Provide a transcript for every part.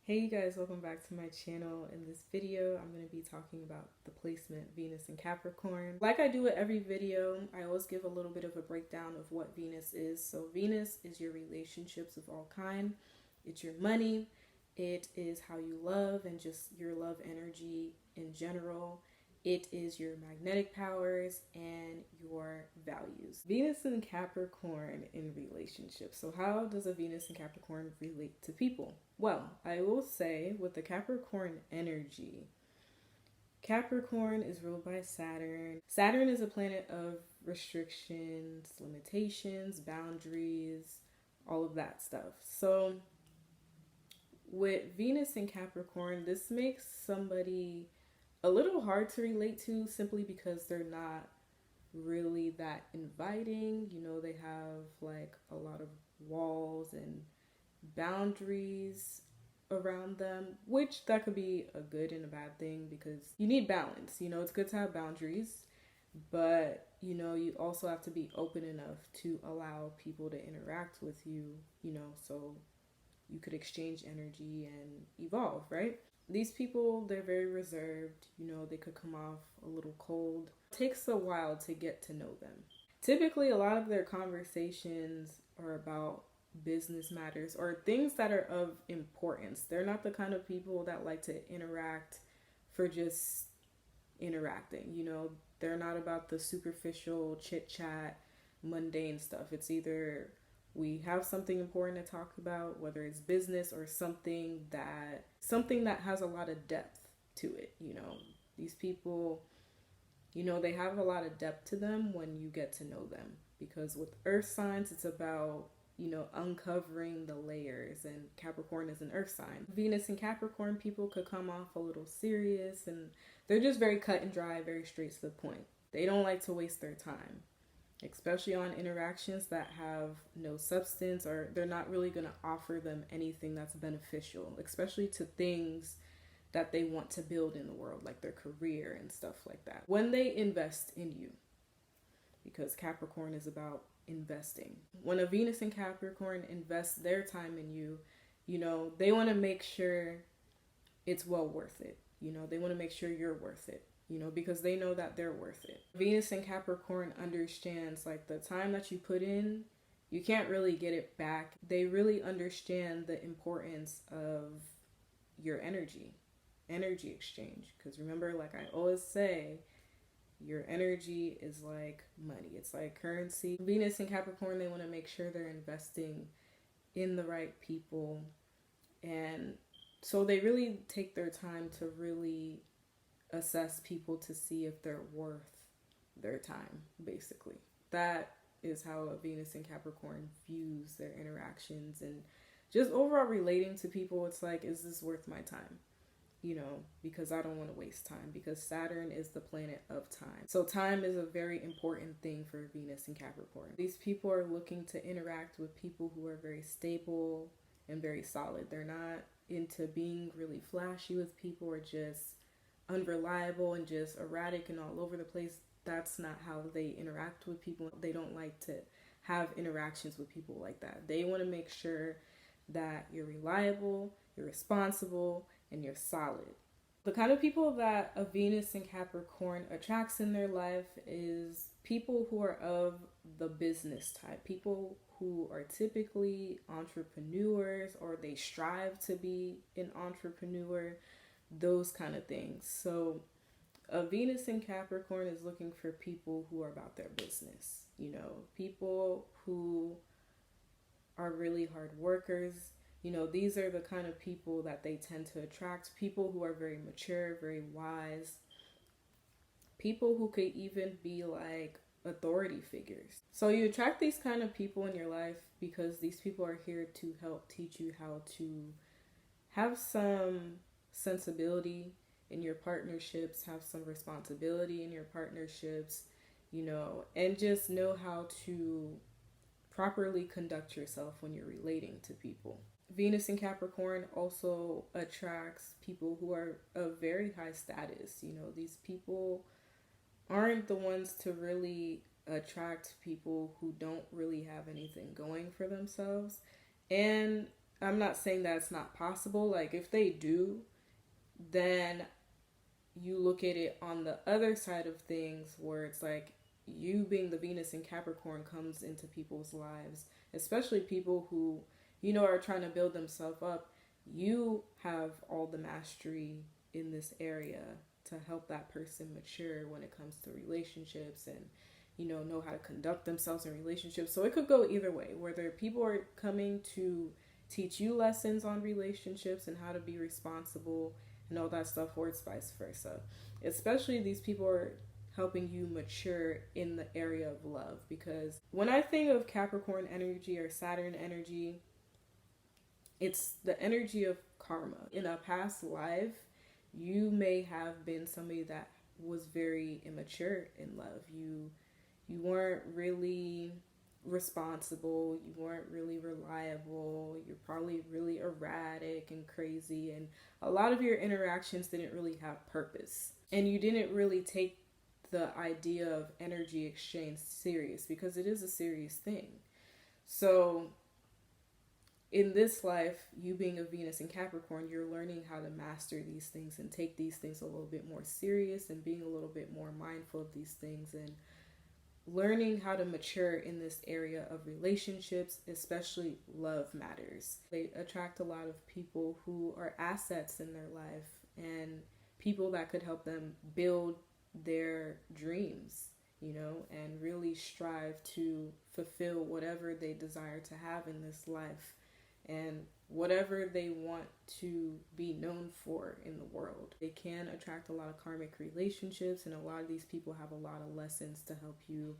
Hey you guys, welcome back to my channel. In this video, I'm going to be talking about the placement Venus in Capricorn. Like I do with every video, I always give a little bit of a breakdown of what Venus is. So Venus is your relationships of all kind. It's your money. It is how you love and just your love energy in general. It is your magnetic powers and your values. Venus and Capricorn in relationships. So how does a Venus and Capricorn relate to people? Well, I will say with the Capricorn energy, Capricorn is ruled by Saturn. Saturn is a planet of restrictions, limitations, boundaries, all of that stuff. So with Venus and Capricorn, this makes somebody a little hard to relate to simply because they're not really that inviting. You know, they have like a lot of walls and boundaries around them, which that could be a good and a bad thing because you need balance. You know, it's good to have boundaries, but you know, you also have to be open enough to allow people to interact with you, you know, so you could exchange energy and evolve, right? These people, they're very reserved. You know, they could come off a little cold. It takes a while to get to know them. Typically, a lot of their conversations are about business matters or things that are of importance. They're not the kind of people that like to interact for just interacting. You know, they're not about the superficial chit chat, mundane stuff. It's either we have something important to talk about, whether it's business or something that has a lot of depth to it. You know, these people, you know, they have a lot of depth to them when you get to know them, because with earth signs, it's about, you know, uncovering the layers, and Capricorn is an earth sign. Venus and Capricorn people could come off a little serious, and they're just very cut and dry, very straight to the point. They don't like to waste their time, especially on interactions that have no substance, or they're not really going to offer them anything that's beneficial, especially to things that they want to build in the world, like their career and stuff like that. When they invest in you, because Capricorn is about investing. When a Venus and Capricorn invests their time in you, you know, they want to make sure it's well worth it. You know, they want to make sure you're worth it. You know, because they know that they're worth it. Venus and Capricorn understands like the time that you put in, you can't really get it back. They really understand the importance of your energy exchange. Because remember, like I always say, your energy is like money. It's like currency. Venus and Capricorn, they want to make sure they're investing in the right people. And so they really take their time to really assess people to see if they're worth their time, basically. That is how a Venus and Capricorn views their interactions and just overall relating to people. It's like, is this worth my time? You know, because I don't want to waste time, because Saturn is the planet of time. So time is a very important thing for Venus and Capricorn. These people are looking to interact with people who are very stable and very solid. They're not into being really flashy with people or just unreliable and just erratic and all over the place. That's not how they interact with people. They don't like to have interactions with people like that. They want to make sure that you're reliable, you're responsible, and you're solid. The kind of people that a Venus and Capricorn attracts in their life is people who are of the business type, people who are typically entrepreneurs, or they strive to be an entrepreneur, those kind of things. So a Venus in Capricorn is looking for people who are about their business, you know, people who are really hard workers. You know, these are the kind of people that they tend to attract, people who are very mature, very wise, people who could even be like authority figures. So you attract these kind of people in your life because these people are here to help teach you how to have some sensibility in your partnerships, have some responsibility in your partnerships, you know, and just know how to properly conduct yourself when you're relating to people. Venus in Capricorn also attracts people who are of very high status. You know, these people aren't the ones to really attract people who don't really have anything going for themselves. And I'm not saying that it's not possible. Like, if they do, then you look at it on the other side of things where it's like you being the Venus in Capricorn comes into people's lives, especially people who, you know, are trying to build themselves up. You have all the mastery in this area to help that person mature when it comes to relationships and, you know how to conduct themselves in relationships. So it could go either way, whether people are coming to teach you lessons on relationships and how to be responsible and all that stuff, or it's vice versa. Especially these people are helping you mature in the area of love, because when I think of Capricorn energy or Saturn energy, it's the energy of karma. In a past life, you may have been somebody that was very immature in love. You weren't really responsible, you weren't really reliable, you're probably really erratic and crazy, and a lot of your interactions didn't really have purpose, and you didn't really take the idea of energy exchange serious, because it is a serious thing. So in this life, you being a Venus in Capricorn, you're learning how to master these things and take these things a little bit more serious and being a little bit more mindful of these things and learning how to mature in this area of relationships, especially love matters. They attract a lot of people who are assets in their life and people that could help them build their dreams, you know, and really strive to fulfill whatever they desire to have in this life and whatever they want to be known for in the world. They can attract a lot of karmic relationships, and a lot of these people have a lot of lessons to help you,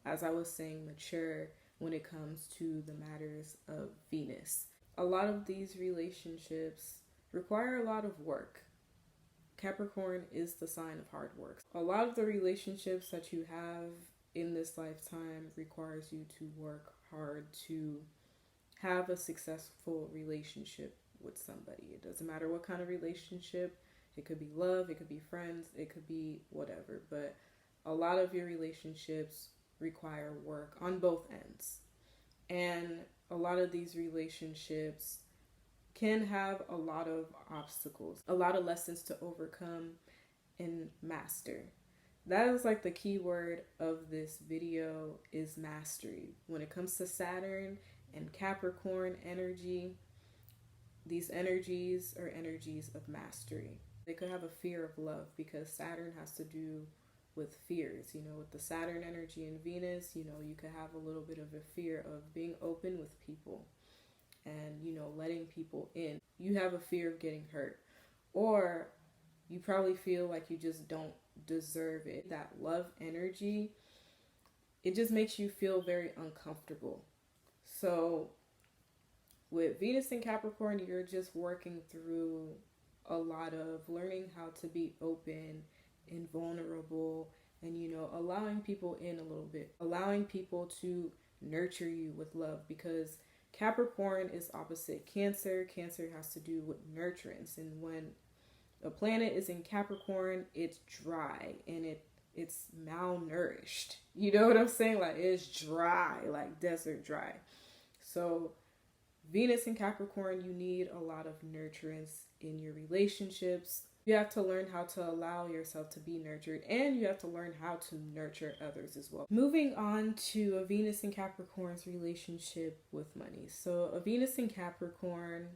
as I was saying, mature when it comes to the matters of Venus. A lot of these relationships require a lot of work. Capricorn is the sign of hard work. A lot of the relationships that you have in this lifetime requires you to work hard to have a successful relationship with somebody. It doesn't matter what kind of relationship. It could be love, it could be friends, it could be whatever. But a lot of your relationships require work on both ends. And a lot of these relationships can have a lot of obstacles, a lot of lessons to overcome and master. That is like the key word of this video, is mastery. When it comes to Saturn and Capricorn energy, these energies are energies of mastery. They could have a fear of love because Saturn has to do with fears. You know, with the Saturn energy and Venus, you know, you could have a little bit of a fear of being open with people and, you know, letting people in. You have a fear of getting hurt, or you probably feel like you just don't deserve it. That love energy, it just makes you feel very uncomfortable. So with Venus in Capricorn, you're just working through a lot of learning how to be open and vulnerable and, you know, allowing people in a little bit, allowing people to nurture you with love, because Capricorn is opposite Cancer. Cancer has to do with nurturance, and when a planet is in Capricorn, it's dry and it's malnourished. You know what I'm saying? Like, it's dry, like desert dry. So Venus in Capricorn, you need a lot of nurturance in your relationships. You have to learn how to allow yourself to be nurtured, and you have to learn how to nurture others as well. Moving on to a Venus in Capricorn's relationship with money. So a Venus in Capricorn,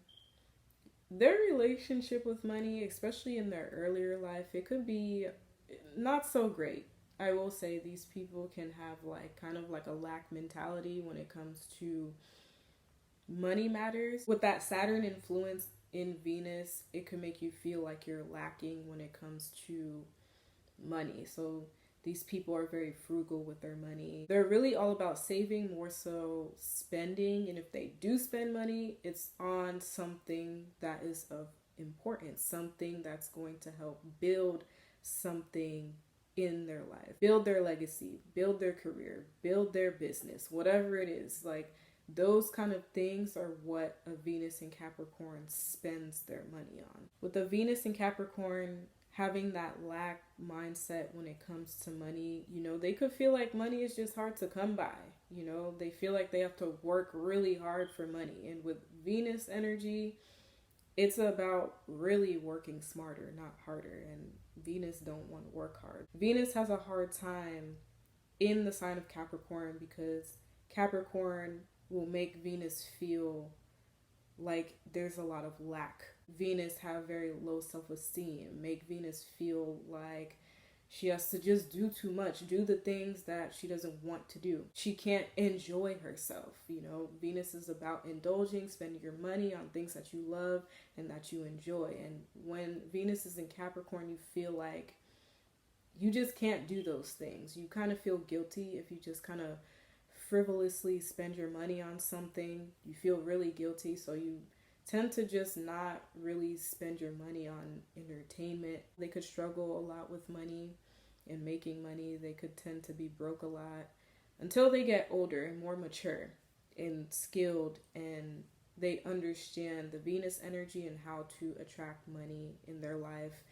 their relationship with money, especially in their earlier life, it could be not so great. I will say these people can have like kind of like a lack mentality when it comes to money matters. With that Saturn influence in Venus, it can make you feel like you're lacking when it comes to money. So these people are very frugal with their money. They're really all about saving more so spending. And if they do spend money, it's on something that is of importance, something that's going to help build something in their life, build their legacy, build their career, build their business, whatever it is. Like, those kind of things are what a Venus in Capricorn spends their money on. With a Venus in Capricorn having that lack mindset when it comes to money, you know, they could feel like money is just hard to come by. You know, they feel like they have to work really hard for money. And with Venus energy, it's about really working smarter, not harder. And Venus don't want to work hard. Venus has a hard time in the sign of Capricorn because Capricorn will make Venus feel like there's a lot of lack. Venus have very low self-esteem, make Venus feel like she has to just do too much, do the things that she doesn't want to do. She can't enjoy herself. You know, Venus is about indulging, spending your money on things that you love and that you enjoy. And when Venus is in Capricorn, you feel like you just can't do those things. You kind of feel guilty if you just kind of frivolously spend your money on something. You feel really guilty, so you tend to just not really spend your money on entertainment. They could struggle a lot with money and making money. They could tend to be broke a lot until they get older and more mature and skilled, and they understand the Venus energy and how to attract money in their life.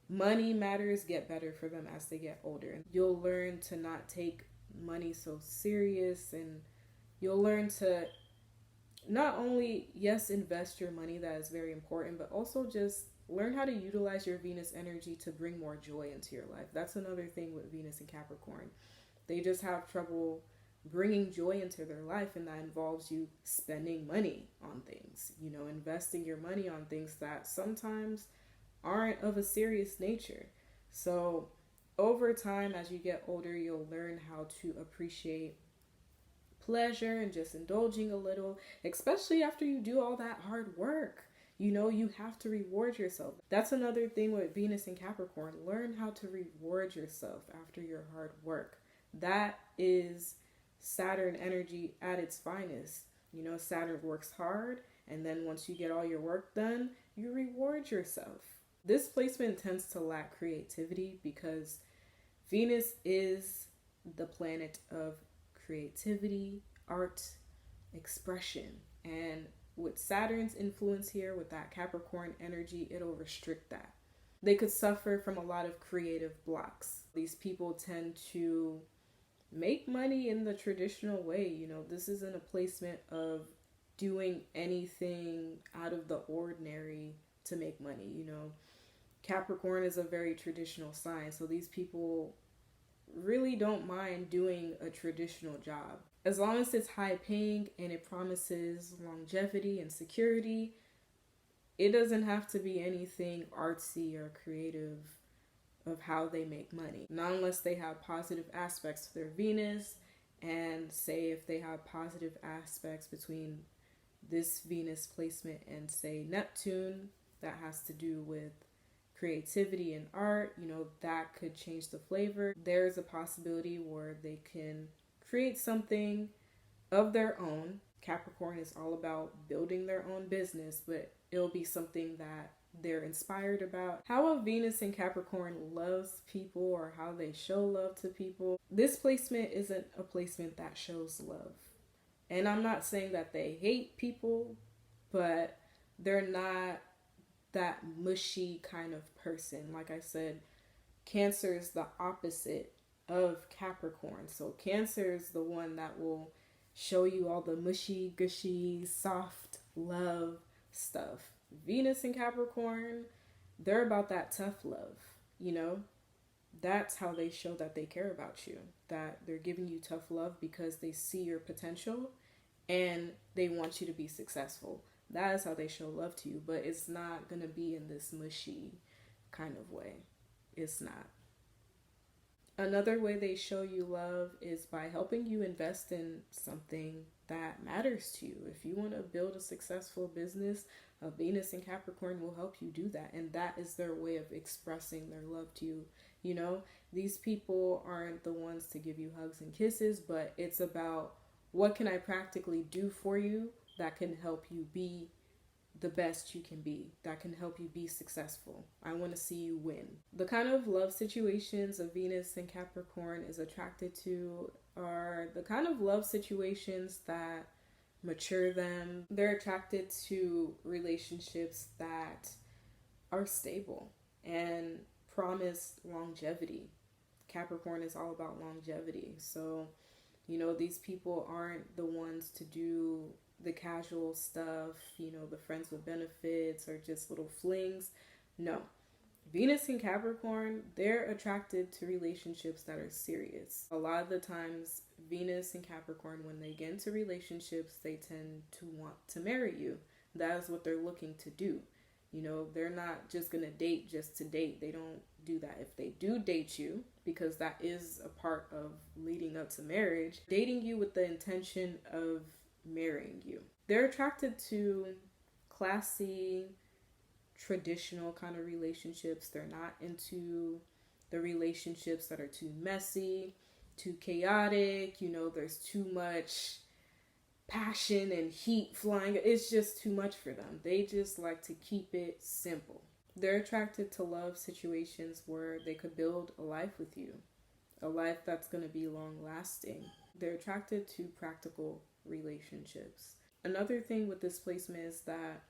Money matters get better for them as they get older. You'll learn to not take money so serious, and you'll learn to not only, yes, invest your money, that is very important, but also just learn how to utilize your Venus energy to bring more joy into your life. That's another thing with Venus and Capricorn. They just have trouble bringing joy into their life, and that involves you spending money on things, you know, investing your money on things that sometimes aren't of a serious nature. So over time, as you get older, you'll learn how to appreciate pleasure and just indulging a little, especially after you do all that hard work. You know, you have to reward yourself. That's another thing with Venus and Capricorn. Learn how to reward yourself after your hard work. That is Saturn energy at its finest. You know, Saturn works hard, and then once you get all your work done, you reward yourself. This placement tends to lack creativity because Venus is the planet of creativity, art, expression. And with Saturn's influence here, with that Capricorn energy, it'll restrict that. They could suffer from a lot of creative blocks. These people tend to make money in the traditional way. You know, this isn't a placement of doing anything out of the ordinary to make money. You know, Capricorn is a very traditional sign, so these people really don't mind doing a traditional job. As long as it's high paying and it promises longevity and security, it doesn't have to be anything artsy or creative of how they make money. Not unless they have positive aspects to their Venus, and say if they have positive aspects between this Venus placement and say Neptune, that has to do with creativity and art, you know, that could change the flavor. There's a possibility where they can create something of their own. Capricorn is all about building their own business, but it'll be something that they're inspired about. How a Venus in Capricorn loves people, or how they show love to people. This placement isn't a placement that shows love. And I'm not saying that they hate people, but they're not that mushy kind of person. Like I said, Cancer is the opposite of Capricorn. So Cancer is the one that will show you all the mushy, gushy, soft love stuff. Venus and Capricorn, they're about that tough love, you know? That's how they show that they care about you, that they're giving you tough love because they see your potential and they want you to be successful. That is how they show love to you, but it's not going to be in this mushy kind of way. It's not. Another way they show you love is by helping you invest in something that matters to you. If you want to build a successful business, a Venus in Capricorn will help you do that. And that is their way of expressing their love to you. You know, these people aren't the ones to give you hugs and kisses, but it's about what can I practically do for you that can help you be the best you can be, that can help you be successful. I want to see you win. The kind of love situations a Venus and Capricorn is attracted to are the kind of love situations that mature them. They're attracted to relationships that are stable and promise longevity. Capricorn is all about longevity. So, you know, these people aren't the ones to do the casual stuff, the friends with benefits or just little flings. No. Venus and Capricorn, they're attracted to relationships that are serious. A lot of the times, Venus and Capricorn, when they get into relationships, they tend to want to marry you. That is what they're looking to do. They're not just going to date just to date. They don't do that. If they do date you, because that is a part of leading up to marriage, dating you with the intention of marrying you. They're attracted to classy, traditional kind of relationships. They're not into the relationships that are too messy, too chaotic. There's too much passion and heat flying. It's just too much for them. They just like to keep it simple. They're attracted to love situations where they could build a life with you, a life that's going to be long lasting. They're attracted to practical relationships. Another thing with this placement is that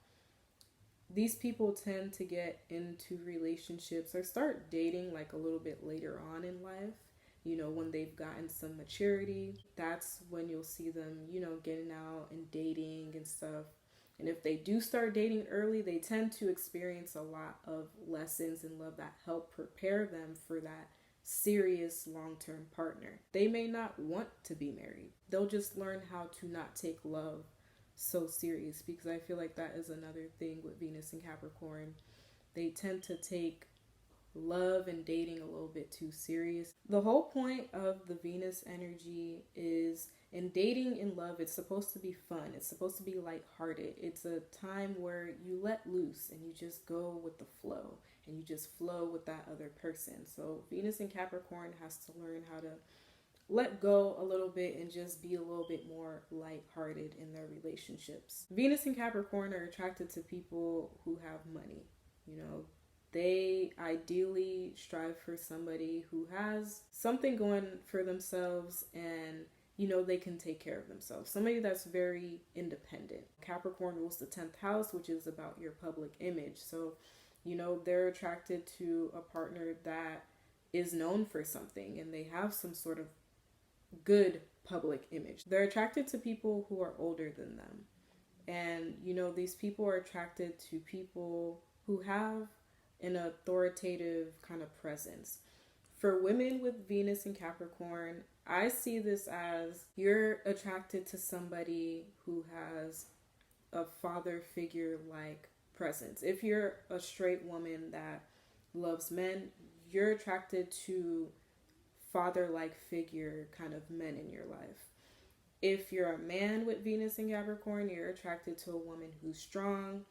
these people tend to get into relationships or start dating like a little bit later on in life. When they've gotten some maturity, that's when you'll see them, getting out and dating and stuff. And if they do start dating early, they tend to experience a lot of lessons in love that help prepare them for that serious long-term partner. They may not want to be married. They'll just learn how to not take love so serious, because I feel like that is another thing with Venus and Capricorn. They tend to take love and dating a little bit too serious. The whole point of the Venus energy is, in dating and love, it's supposed to be fun. It's supposed to be lighthearted. It's a time where you let loose and you just go with the flow and you just flow with that other person. So Venus and Capricorn has to learn how to let go a little bit and just be a little bit more lighthearted in their relationships. Venus and Capricorn are attracted to people who have money. They ideally strive for somebody who has something going for themselves and, they can take care of themselves. Somebody that's very independent. Capricorn rules the 10th house, which is about your public image. So, they're attracted to a partner that is known for something and they have some sort of good public image. They're attracted to people who are older than them. And, these people are attracted to people who have an authoritative kind of presence. For women with Venus and Capricorn, I see this as you're attracted to somebody who has a father figure like presence. If you're a straight woman that loves men, you're attracted to father-like figure kind of men in your life. If you're a man with Venus and Capricorn, you're attracted to a woman who's strong,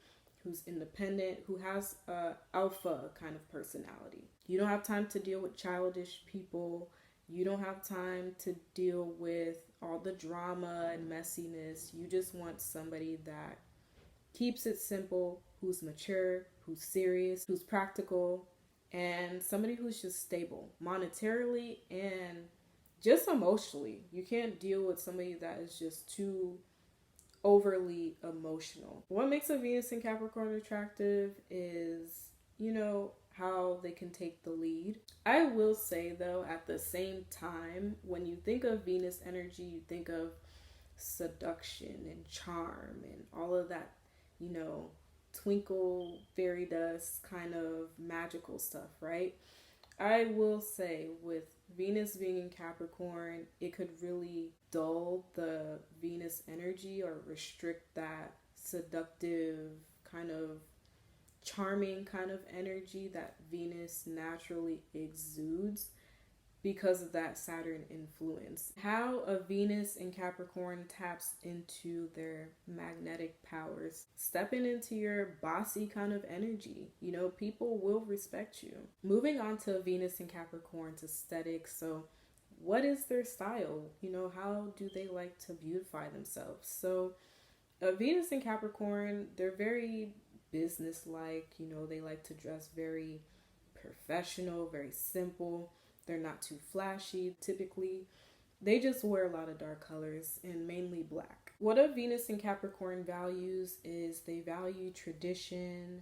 who's independent, who has a alpha kind of personality. You don't have time to deal with childish people. You don't have time to deal with all the drama and messiness. You just want somebody that keeps it simple, who's mature, who's serious, who's practical, and somebody who's just stable monetarily and just emotionally. You can't deal with somebody that is just too overly emotional. What makes a Venus and Capricorn attractive is, how they can take the lead. I will say though, at the same time, when you think of Venus energy, you think of seduction and charm and all of that, twinkle, fairy dust kind of magical stuff, right? I will say with Venus being in Capricorn, it could really dull the Venus energy or restrict that seductive kind of charming kind of energy that Venus naturally exudes because of that Saturn influence. How a Venus in Capricorn taps into their magnetic powers, stepping into your bossy kind of energy. People will respect you. Moving on to Venus in Capricorn's aesthetics. So what is their style? How do they like to beautify themselves? So Venus in Capricorn, they're very business-like. They like to dress very professional, very simple. They're not too flashy. Typically, they just wear a lot of dark colors and mainly black. What a Venus in Capricorn values is they value tradition,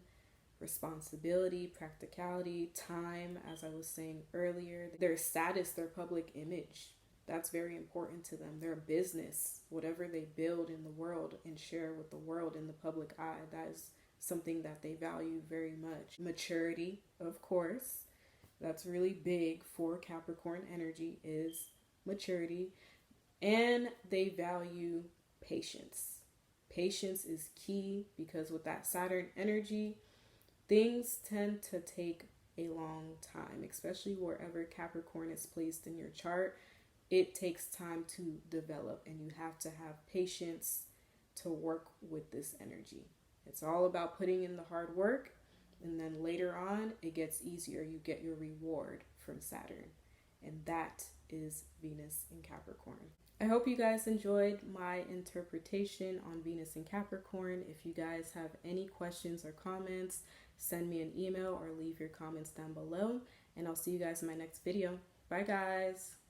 responsibility, practicality, time, as I was saying earlier, their status, their public image. That's very important to them. Their business, whatever they build in the world and share with the world in the public eye, that is something that they value very much. Maturity, of course, that's really big for Capricorn energy, is maturity. And they value patience. Patience is key because with that Saturn energy, things tend to take a long time, especially wherever Capricorn is placed in your chart. It takes time to develop, and you have to have patience to work with this energy. It's all about putting in the hard work, and then later on it gets easier. You get your reward from Saturn, and that is Venus in Capricorn. I hope you guys enjoyed my interpretation on Venus in Capricorn. If you guys have any questions or comments, send me an email or leave your comments down below, and I'll see you guys in my next video. Bye guys.